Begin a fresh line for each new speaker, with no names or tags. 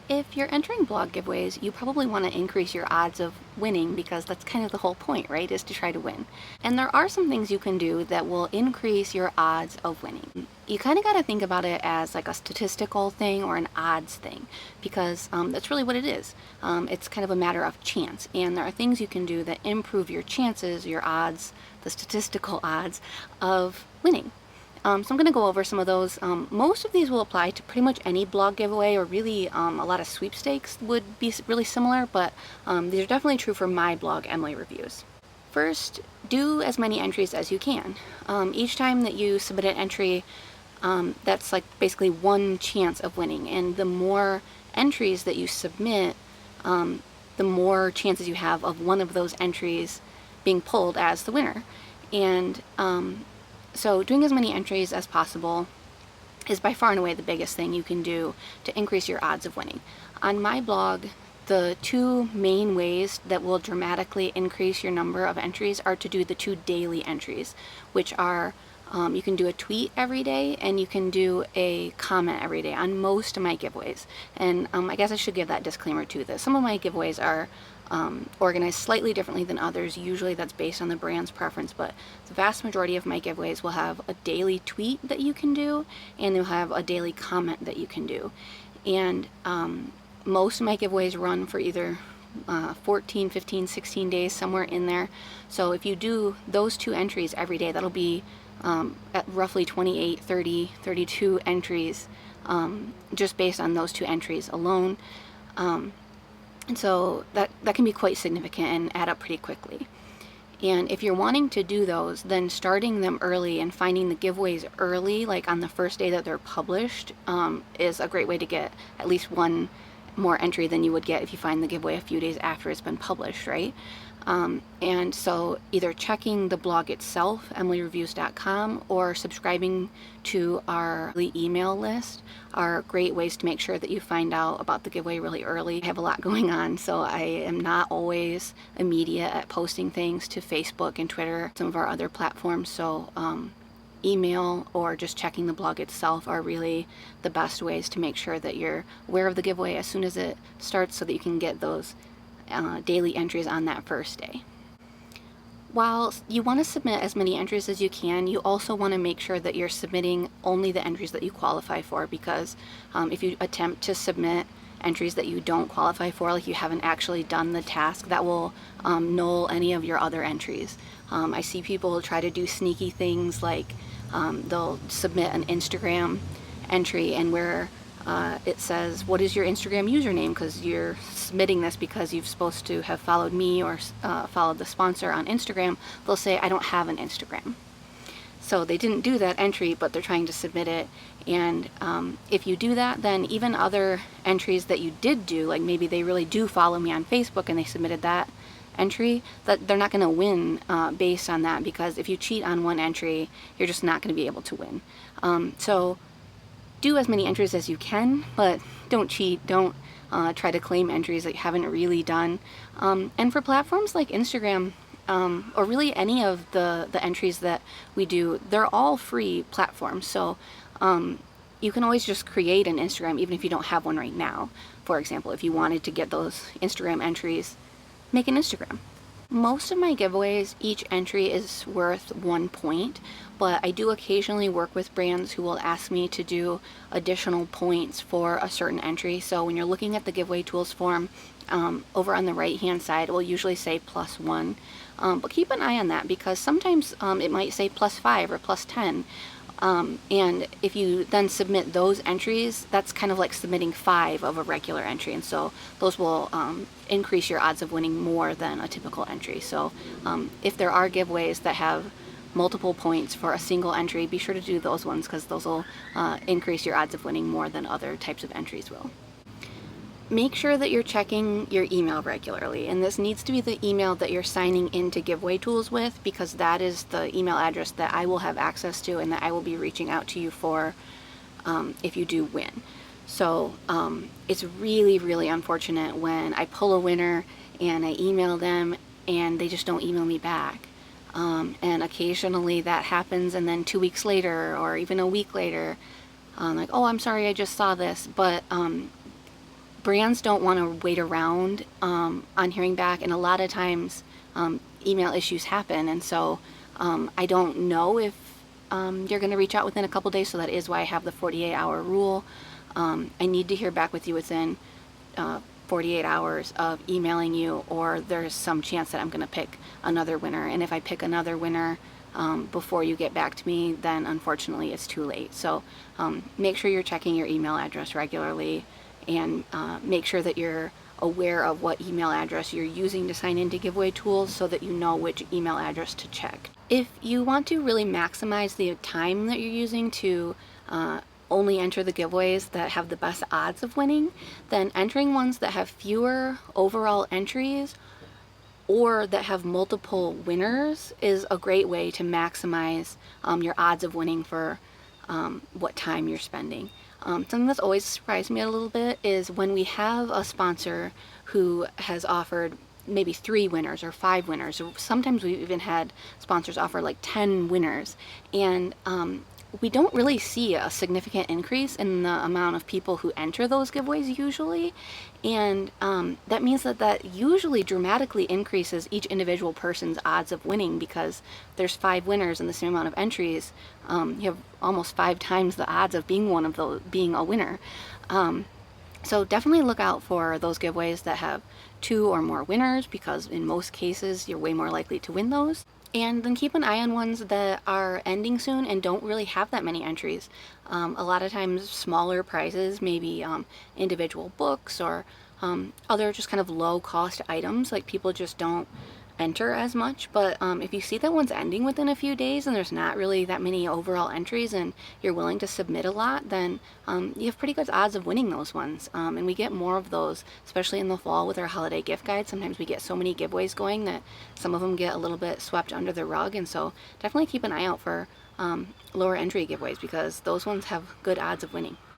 If you're entering blog giveaways, you probably want to increase your odds of winning because that's kind of the whole point, right? Is to try to win. And there are some things you can do that will increase your odds of winning. You kind of got to think about it as like a statistical thing or an odds thing because that's really what it is. It's kind of a matter of chance. And there are things you can do that improve your chances, your odds, the statistical odds of winning. So I'm going to go over some of those. Most of these will apply to pretty much any blog giveaway, or really a lot of sweepstakes would be really similar, but these are definitely true for my blog, Emily Reviews. First, do as many entries as you can. Each time that you submit an entry, that's like basically one chance of winning, and the more entries that you submit, the more chances you have of one of those entries being pulled as the winner. And so doing as many entries as possible is by far and away the biggest thing you can do to increase your odds of winning. On my blog, the two main ways that will dramatically increase your number of entries are to do the 2 daily entries, which are you can do a tweet every day and you can do a comment every day on most of my giveaways. And I guess I should give that disclaimer too, that some of my giveaways are organized slightly differently than others. Usually that's based on the brand's preference, but the vast majority of my giveaways will have a daily tweet that you can do, and they'll have a daily comment that you can do. And most of my giveaways run for either 14, 15, 16 days, somewhere in there. So if you do those 2 entries every day, that'll be at roughly 28, 30, 32 entries just based on those 2 entries alone. And so that can be quite significant and add up pretty quickly. And if you're wanting to do those, then starting them early and finding the giveaways early, like on the first day that they're published, is a great way to get at least one more entry than you would get if you find the giveaway a few days after it's been published, right? And so either checking the blog itself, emilyreviews.com, or subscribing to our email list are great ways to make sure that you find out about the giveaway really early. I have a lot going on, so I am not always immediate at posting things to Facebook and Twitter, some of our other platforms. So email or just checking the blog itself are really the best ways to make sure that you're aware of the giveaway as soon as it starts so that you can get those daily entries on that first day. While you want to submit as many entries as you can, you also want to make sure that you're submitting only the entries that you qualify for, because if you attempt to submit entries that you don't qualify for, like you haven't actually done the task, that will null any of your other entries. I see people try to do sneaky things like they'll submit an Instagram entry and where it says, what is your Instagram username? Because you're submitting this because you're supposed to have followed me or followed the sponsor on Instagram. They'll say, I don't have an Instagram. So they didn't do that entry, but they're trying to submit it. And if you do that, then even other entries that you did do, like maybe they really do follow me on Facebook and they submitted that entry, that they're not going to win based on that, because if you cheat on one entry, you're just not going to be able to win. So do as many entries as you can, but don't cheat. Don't try to claim entries that you haven't really done. And for platforms like Instagram, or really any of the entries that we do, they're all free platforms. So you can always just create an Instagram even if you don't have one right now. For example, if you wanted to get those Instagram entries, make an Instagram. Most of my giveaways, each entry is worth 1 point, but I do occasionally work with brands who will ask me to do additional points for a certain entry. So when you're looking at the giveaway tools form, over on the right hand side, it will usually say +1. But keep an eye on that, because sometimes it might say +5 or +10. And if you then submit those entries, that's kind of like submitting 5 of a regular entry, and so those will increase your odds of winning more than a typical entry. So if there are giveaways that have multiple points for a single entry, be sure to do those ones, because those will increase your odds of winning more than other types of entries will. Make sure that you're checking your email regularly, and this needs to be the email that you're signing into giveaway tools with, because that is the email address that I will have access to and that I will be reaching out to you for if you do win. So it's really, really unfortunate when I pull a winner and I email them and they just don't email me back. And occasionally that happens, and then 2 weeks later or even a week later, like, oh, I'm sorry, I just saw this, but brands don't want to wait around on hearing back, and a lot of times email issues happen, and so I don't know if you're going to reach out within a couple days, so that is why I have the 48-hour rule. I need to hear back with you within 48 hours of emailing you, or there's some chance that I'm going to pick another winner, and if I pick another winner before you get back to me, then unfortunately it's too late. So make sure you're checking your email address regularly, and make sure that you're aware of what email address you're using to sign into giveaway tools so that you know which email address to check. If you want to really maximize the time that you're using to only enter the giveaways that have the best odds of winning, then entering ones that have fewer overall entries or that have multiple winners is a great way to maximize your odds of winning for what time you're spending. Something that's always surprised me a little bit is when we have a sponsor who has offered maybe 3 winners or 5 winners, or sometimes we've even had sponsors offer like 10 winners, and we don't really see a significant increase in the amount of people who enter those giveaways usually, and that means that usually dramatically increases each individual person's odds of winning, because there's 5 winners and the same amount of entries. You have almost 5 times the odds of being one of those, being a winner. So definitely look out for those giveaways that have 2 or more winners, because in most cases you're way more likely to win those. And then keep an eye on ones that are ending soon and don't really have that many entries. A lot of times smaller prizes, maybe individual books or other just kind of low cost items, like people just don't enter as much. But if you see that one's ending within a few days and there's not really that many overall entries and you're willing to submit a lot, then you have pretty good odds of winning those ones. And we get more of those, especially in the fall with our holiday gift guide. Sometimes we get so many giveaways going that some of them get a little bit swept under the rug, and so definitely keep an eye out for lower entry giveaways, because those ones have good odds of winning.